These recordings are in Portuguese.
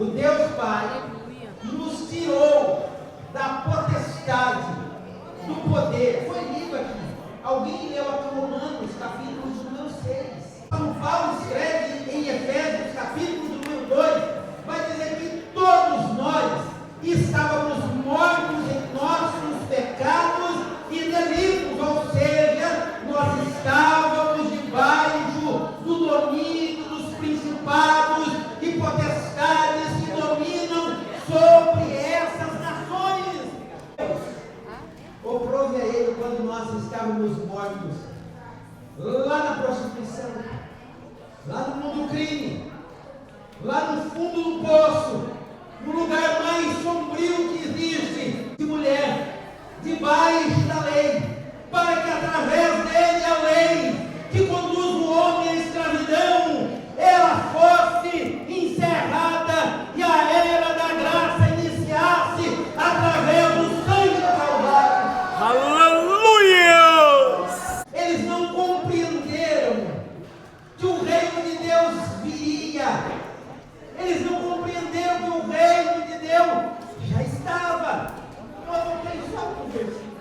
o Deus Pai nos tirou da potestade, do poder. Foi lido aqui. Alguém leu aqui Romanos, capítulo número 6. Quando Paulo escreve em Efésios, capítulo número 2, vai dizer que todos nós estávamos mortos em nossos pecados e delitos, ou seja, nós estávamos debaixo do domínio dos principados e potestades que dominam sobre essas nações. Oprove a ele quando nós estávamos mortos, lá na prostituição, lá no mundo do crime, lá no fundo do poço, no lugar mais sombrio que existe, de mulher, debaixo da lei, para que através dele a lei que conduz o homem à escravidão, ela fosse encerrada e a era da graça iniciasse através do sangue do Calvário. Aleluia! Eles não compreenderam que o reino de Deus viria. Eles não compreenderam que o reino de Deus já estava. Eu voltei só um versículo.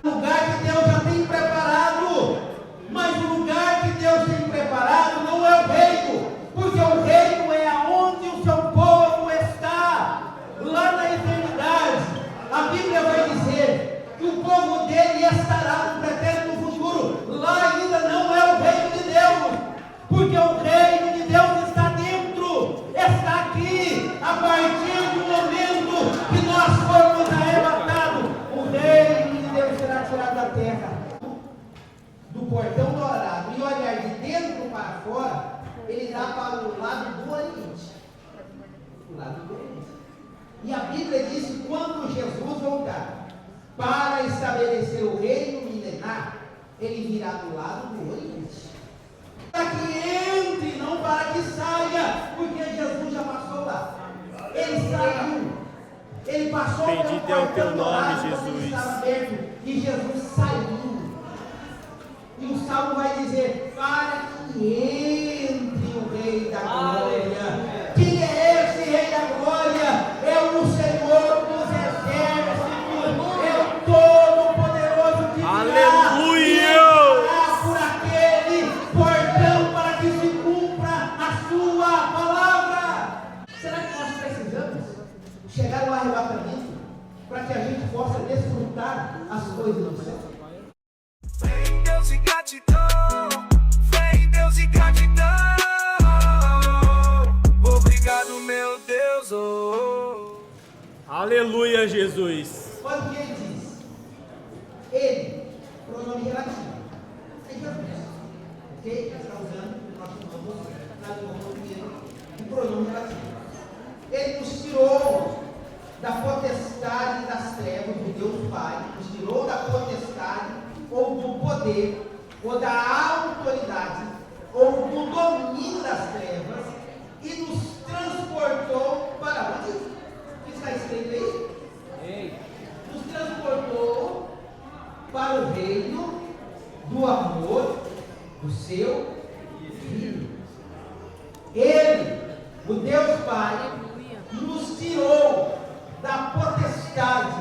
O lugar que Deus já tem preparado. Mas o lugar que Deus tem preparado não é o reino. Porque o reino é aonde o seu povo está. Lá na eternidade. A Bíblia vai dizer que o povo dele estará no pretérito futuro. Lá ainda não é o reino de Deus. Porque o reino de Deus está dentro, está aqui, a partir do momento que nós formos arrebatados, o reino de Deus será tirado da terra, do portão dourado, e olhar de dentro para fora, ele dá para o lado do Oriente, o lado do Oriente. E a Bíblia diz que quando Jesus voltar para estabelecer o reino milenar, ele virá do lado do Oriente. Para que entre, não para que saia, porque Jesus já passou lá. Ele saiu, ele passou Bendito é o teu nome, Jesus. Estava aberto, e Jesus saiu. E o salmo vai dizer: para que entre o Rei da Glória. Quem é esse Rei da Glória? É o Senhor dos Exércitos, é o Todo-Poderoso que Aleluia! por aquele portão para que se cumpra a sua palavra. Será que nós precisamos chegar ao arrebatamento para que a gente possa desfrutar as coisas do céu? Fé em Deus e gratidão, fé em Deus e gratidão. Obrigado, meu Deus. Aleluia, Jesus. Olha o que ele diz. Ele, pronome relativo. É Jesus. Ok? Ele está usando, nós chamamos na língua portuguesa, o pronome relativo. Ele nos tirou da potestade das trevas, do Deus Pai, nos tirou da potestade, ou do poder, ou da autoridade, ou do domínio das trevas, e nos transportou para onde? O que está escrito aí? Nos transportou para o reino do amor do seu Filho. Ele, o Deus Pai, nos tirou da potestade,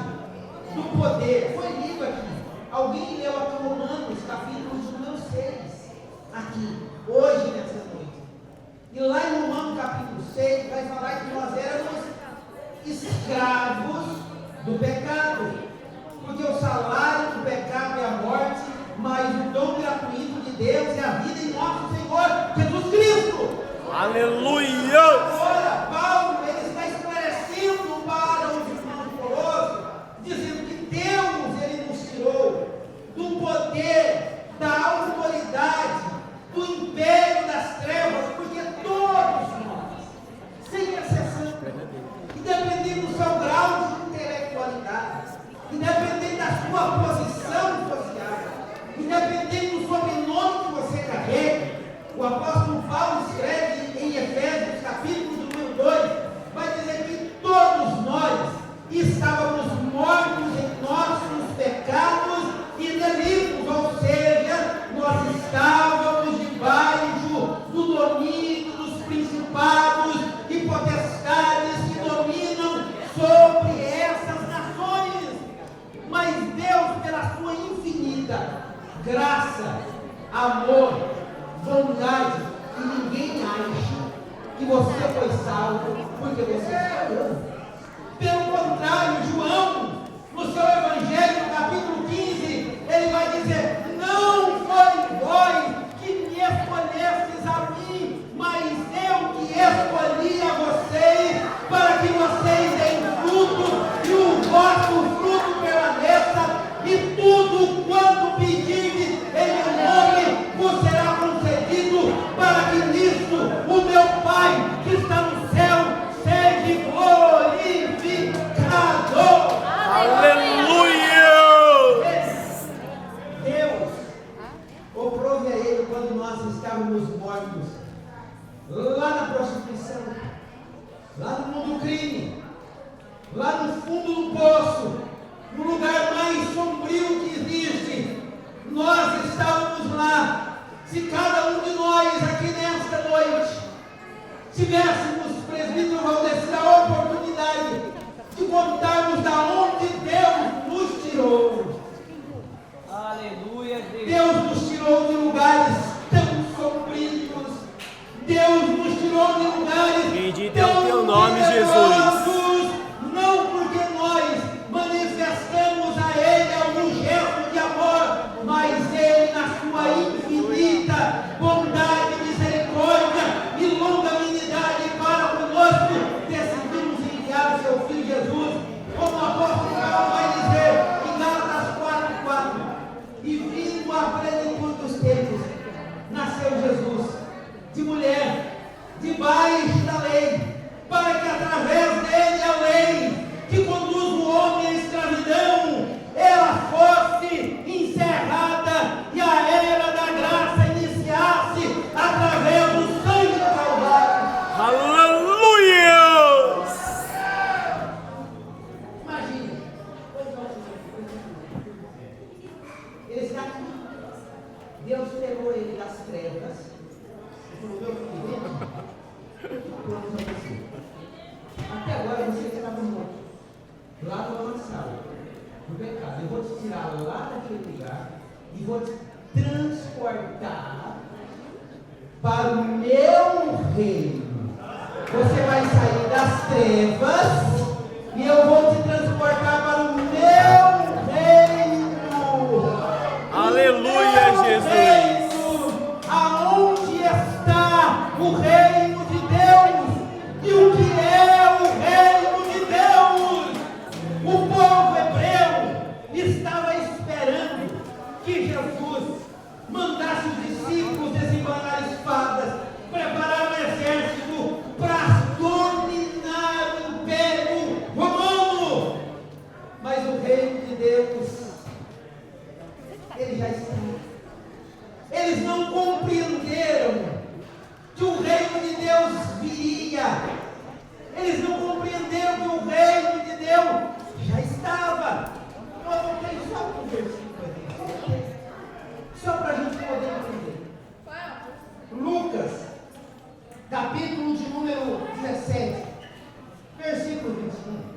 do poder. Foi lido aqui. Alguém leu aqui Romanos, capítulo número 6, aqui, hoje, nessa noite. E lá em Romanos, capítulo 6, vai falar que nós éramos escravos do pecado. Porque o salário do pecado é a morte, mas o dom gratuito de Deus é a vida em nosso Senhor Jesus Cristo. Aleluia! Agora, Paulo, ele está esclarecendo para os irmãos de Colossos, dizendo que Deus, ele nos tirou do poder, da autoridade, do império das trevas, porque todos nós, sem exceção, independente do seu grau de intelectualidade, independente da sua posição social, independente do sobrenome que você carrega, o apóstolo Paulo escreve em Efésios capítulo e você foi salvo porque você escolheu. Pelo contrário, João, no seu Evangelho, no capítulo 15, ele vai dizer: não foi vós que me escolhestes a mim, mas eu que escolhi a vocês, para que vocês deem fruto e o vosso fruto permaneça, e tudo quanto pedirdes em meu nome vos será concedido, para que nisso o meu Pai que está no céu seja glorificado. Aleluia! Deus oprove a ele quando nós estávamos mortos, lá na prostituição, lá no mundo do crime, lá no fundo do poço, no lugar mais sombrio que existe. Nós estávamos lá. Se cada um de nós aqui nesta noite tivéssemos, presbítero Valdeci, a oportunidade de contarmos da onde Deus nos tirou. Aleluia, Deus. Deus nos tirou de lugares tão sombrios. Deus nos tirou de lugares Bendito é o tão teu nome, tenebrosos. Não porque nós manifestamos a Ele algum gesto de amor, mas Ele, na sua infinita bondade, misericórdia e longanimidade para conosco, decidimos enviar o seu Filho Jesus, como o apóstolo Paulo vai dizer em Gálatas 4:4. E vindo à plenitude dos tempos, nasceu Jesus, de mulher, debaixo da lei, para que através dele a lei, que conduz o homem à escravidão, ela fosse encerrada e a era da graça iniciasse através do sangue do Calvário. Aleluia! Imagine, ele está aqui. Deus pegou ele das trevas e falou: meu filho, vamos a você. Até agora você estava morto, lá no lamaçal, no pecado. Eu vou te tirar lá daquele lugar e vou te transportar para o meu reino. Você vai sair das trevas e eu vou te transportar para o meu reino. Aleluia, Jesus! Aonde está o reino de Deus? E o que é o reino de Deus? O povo hebreu estava esperando que Jesus mandasse os discípulos desembalar espadas, preparar um exército para dominar o Império Romano. Mas o reino de Deus, ele já está. Eles não compreenderam que o reino de Deus viria. Eles não compreenderam que o reino de Deus já estava. Eu voltei só um versículo aqui, só para a gente poder entender. Lucas, capítulo de número 17, versículo 21.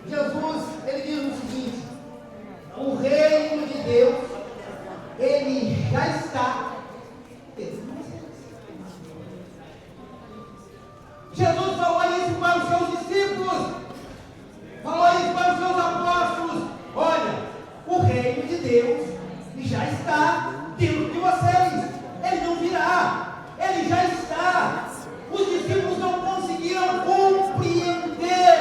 Jesus, ele diz o seguinte: o reino de Deus, ele já está. Jesus falou isso para os seus discípulos, falou isso para os seus apóstolos: olha, o reino de Deus já está dentro de vocês, ele não virá, ele já está. Os discípulos não conseguiram compreender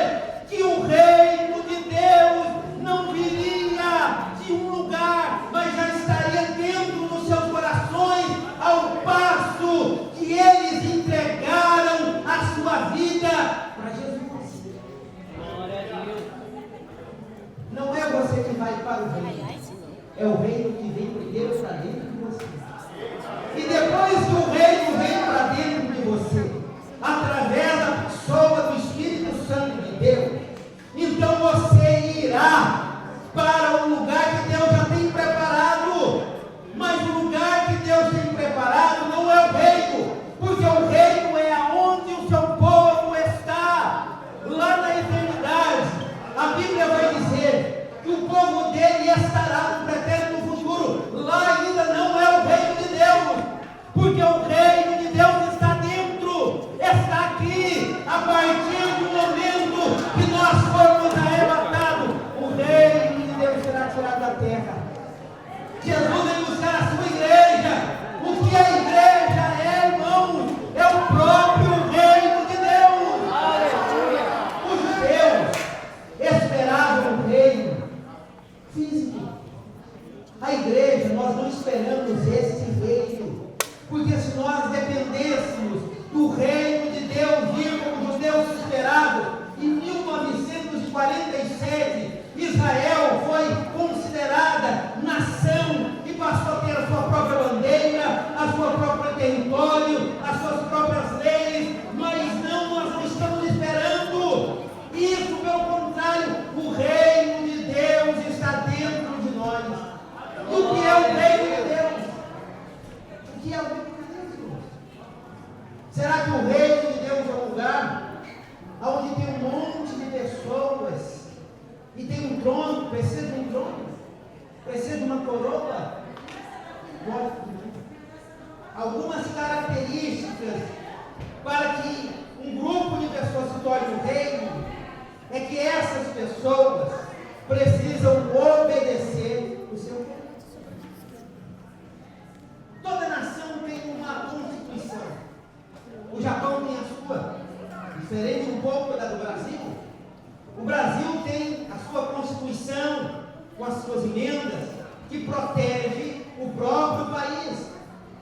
que o reino de Deus não viria de um lugar, mas já estaria dentro dos seus corações, ao passo que eles entregaram a sua vida para Jesus. Glória a Deus. Não é você que vai para o reino, é o reino que vem primeiro para dentro de você. E depois que o reino vem para dentro de você, através da pessoa do Espírito Santo de Deus, então você irá para o lugar que Deus já tem preparado. Mas o lugar que Deus tem preparado não é o reino, porque o reino é aonde o seu povo está, lá na eternidade. A Bíblia vai dizer que o povo dele estará no pretérito futuro. o reino de Deus é um lugar onde tem um monte de pessoas e tem um trono, precisa de um trono, precisa de uma coroa. Algumas características para que um grupo de pessoas se torne um reino é que essas pessoas precisam obedecer o seu reino. Toda nação tem uma constituição. O Japão tem a sua, diferente um pouco da do Brasil. O Brasil tem a sua constituição com as suas emendas que protege o próprio país,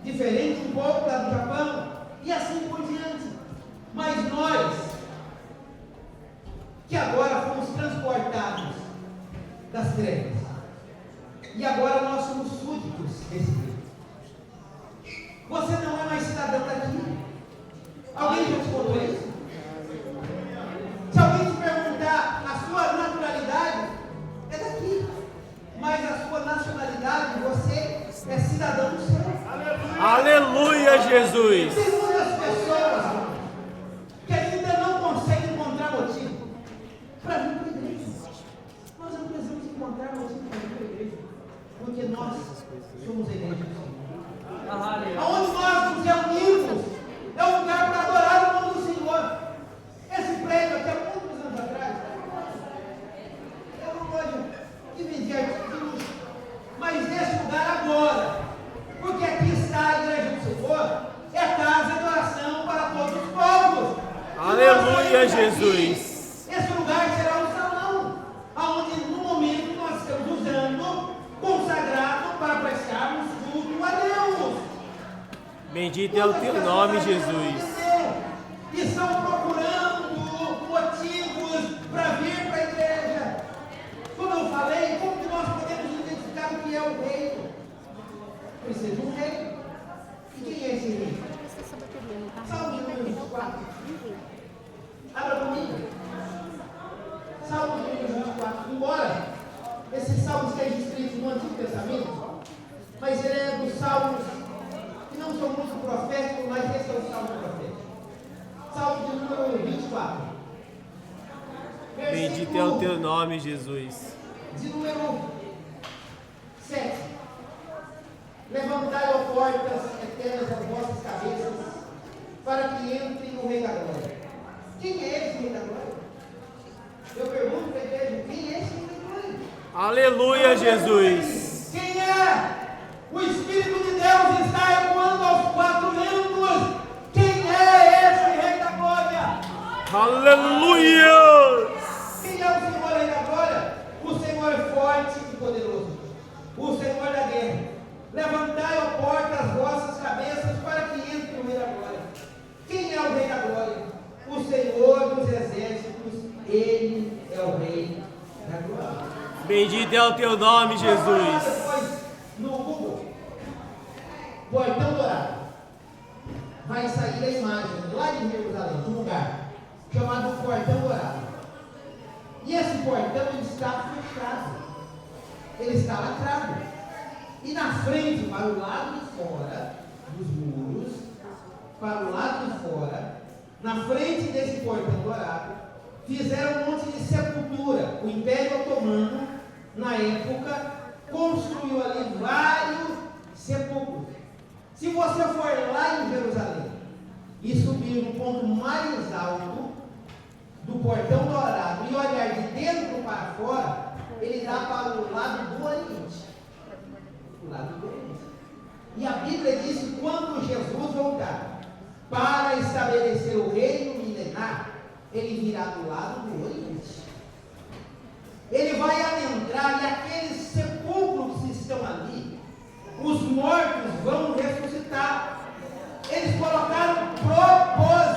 diferente um pouco da do Japão, e assim por diante. Mas nós, que agora fomos transportados das trevas, e agora nós somos súditos desse reino. Você não é mais cidadão daqui. Alguém já te contou isso? Se alguém te perguntar, a sua naturalidade é daqui, mas a sua nacionalidade, você é cidadão do céu. Aleluia, Jesus. Tem muitas pessoas, irmão, que ainda não conseguem encontrar motivo para vir para a igreja. Nós não precisamos encontrar motivo para vir para a igreja, porque nós somos a igreja do Senhor. Aonde nós nos reunimos é um lugar para adorar o nome do Senhor. Esse prédio aqui há muitos anos atrás, eu não gosto de dividir artigos, mas nesse lugar agora, porque aqui está a igreja do Senhor, é casa de oração para todos os povos. Aleluia, Jesus. Esse lugar será um salão, onde no momento nós estamos usando, consagrado para prestarmos culto a Deus. Bendito é o teu nome, Jesus. E estão procurando motivos para vir para a igreja. Como eu falei, como que nós podemos identificar o que é o reino? Precisa de um rei. E quem é esse rei? Salmo de número 24. Abra comigo. Salmo de número 24. Embora esse salmo esteja escrito no Antigo Testamento, mas ele é dos salmos que não são muito proféticos, mas esse é o salmo profético. Salmo de número 24. Bendito é o teu nome, Jesus. De número 7. Levantai, ó portas eternas, as vossas cabeças, para que entre o Rei da Glória. Quem é esse Rei da Glória? Eu pergunto para a igreja, quem é esse Rei da Glória? Aleluia, Jesus. Quem é? O Espírito de Deus está ecoando aos quatro ventos. Quem é esse Rei da Glória? Aleluia. Quem é o Senhor Rei da Glória? O Senhor é forte e poderoso, o Senhor da guerra. Levantai, ó porta, as vossas cabeças, para que entre o Rei da Glória. Quem é o Rei da Glória? O Senhor dos exércitos, Ele é o Rei da Glória. Bendito é o teu nome, Jesus. Depois, no Google, Portão Dourado, vai sair a imagem lá de Jerusalém, de um lugar chamado Portão Dourado. E esse portão ele está fechado, ele está lacrado. E na frente, para o lado de fora dos muros, para o lado de fora, na frente desse portão dourado, fizeram um monte de sepultura. O Império Otomano, na época, construiu ali vários sepulcros. Se você for lá em Jerusalém e subir no ponto mais alto do portão dourado e olhar de dentro para fora, ele dá para o lado do Oriente. O lado do Oriente. E a Bíblia diz que quando Jesus voltar para estabelecer o reino milenar, ele virá do lado do Oriente. Ele vai adentrar e aqueles sepulcros que estão ali, os mortos vão ressuscitar. Eles colocaram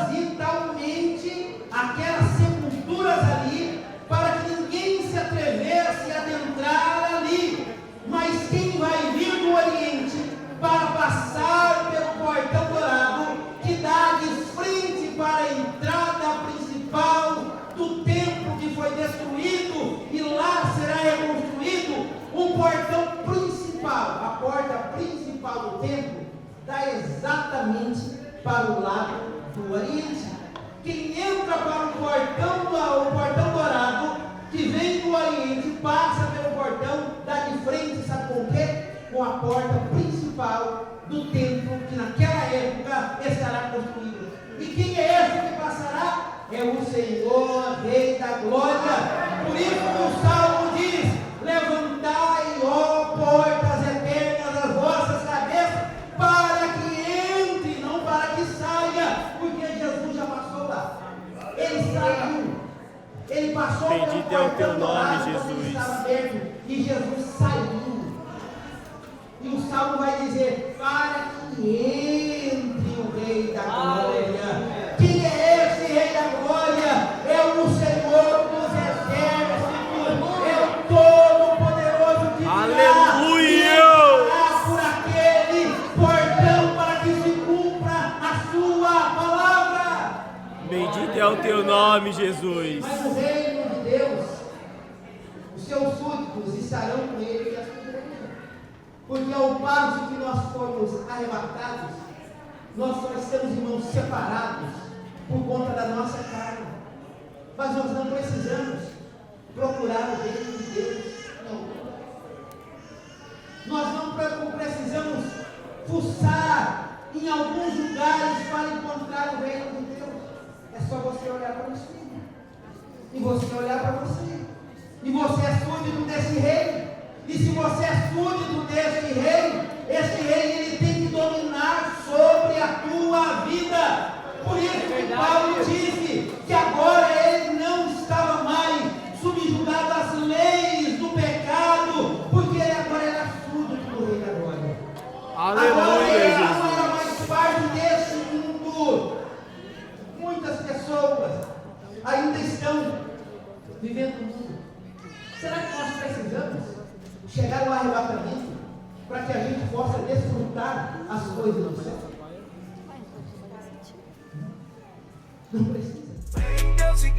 propositalmente aquelas sepulturas ali para que ninguém se atrevesse a adentrar ali. Mas quem vai vir do Oriente para passar pelo portão dourado, que dá de frente para a entrada principal do templo que foi destruído, e lá será reconstruído um portão principal. A porta principal do templo dá exatamente para o lado do do Oriente. Quem entra para o portão dourado, que vem do Oriente, passa pelo portão, dá de frente, sabe com o quê? Com a porta principal do templo, que naquela época estará construída. E quem é esse que passará? É o Senhor, Rei da Glória. Por isso que o Salmo diz: levantai, ó portas eternas, as vossas cabeças, para que entre, não para que saia, porque Jesus já passou lá. Ele saiu, ele passou pelo Bendito é o teu portão nome, dourado, quando Jesus. ele estava aberto, e Jesus saiu. E o Salmo vai dizer: para que entre o Rei da Glória. Quem é esse Rei da Glória? É o Senhor dos Exércitos, é o Todo-Poderoso que Aleluia! virá por aquele portão para que se cumpra a sua palavra. Bendito é o teu nome, Jesus. Mas no reino de Deus, os seus súditos estarão com ele e a sua igreja. Porque ao passo que nós fomos arrebatados, nós só estamos, irmãos, separados por conta da nossa carne. Mas nós não precisamos procurar o reino de Deus. Não. Nós não precisamos fuçar em alguns lugares para encontrar o reino de Deus. É só você olhar para o espelho. E você olhar para você. E você é súdito desse rei. E se você é súdito desse rei, esse rei ele tem que dominar sobre a tua vida. Por isso que Paulo disse que agora ele não estava mais subjugado às leis do pecado, porque ele agora era súdito do Rei da Glória. Agora Aleluia, ele não Jesus. era mais parte desse mundo. Muitas pessoas ainda estão vivendo no mundo. Será que nós precisamos chegar ao arrebatamento para que a gente possa desfrutar as coisas do céu? Não precisa. Deus e